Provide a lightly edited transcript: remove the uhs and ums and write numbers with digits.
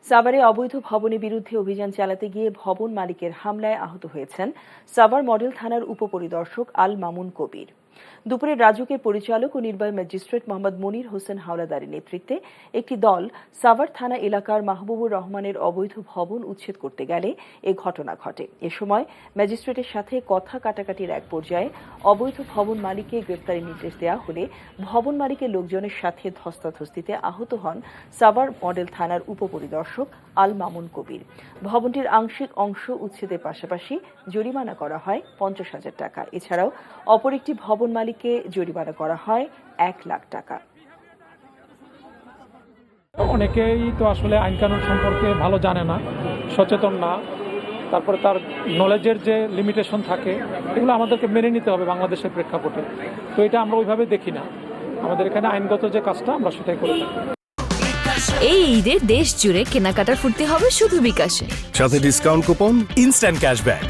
সাভারে অবৈধ ভবনের বিরুদ্ধে অভিযান চালাতে গিয়ে ভবন মালিকের হামলায় আহত হয়েছেন সাভার মডেল থানার উপপরিদর্শক আল মামুন কবির। দুপুরে রাজুকের পরিচালক ও নির্বাহী ম্যাজিস্ট্রেট মোহাম্মদ মনির হোসেন হাওলাদারের নেতৃত্বে একটি দল সাভার থানা এলাকার মাহবুবুর রহমানের অবৈধ ভবন উচ্ছেদ করতে গেলে এ ঘটনা ঘটে। এ সময় ম্যাজিস্ট্রেটের সাথে কথা কাটাকাটির এক পর্যায়ে অবৈধ ভবন মালিককে গ্রেপ্তারের নির্দেশ দেওয়া হলে ভবন মালিকের লোকজনের সাথে ধস্তাধস্তিতে আহত হন সাভার মডেল থানার উপপরিদর্শক আল মামুন কবির। ভবনটির আংশিক অংশ উচ্ছেদের পাশাপাশি জরিমানা করা হয় 50,000 টাকা। এছাড়াও অপর একটি ভবন মালিককে জরিমানা করা হয় 1 লাখ টাকা। অনেকেই তো আসলে আইন কানুন সম্পর্কে ভালো জানে না, সচেতন না, তারপরে তার নলেজের যে লিমিটেশন থাকে এগুলো আমাদেরকে মেনে নিতে হবে বাংলাদেশের প্রেক্ষাপটে। তো এটা আমরা ওইভাবে দেখি না, আমাদের এখানে আইনগত যে কাজটা আমরা সেটাই করে থাকি। এই ঈদে দেশ জুড়ে কেনাকাটার ফুর্তি হবে শুধু বিকাশে, সাথে ডিসকাউন্ট কুপন, ইনস্ট্যান্ট ক্যাশব্যাক।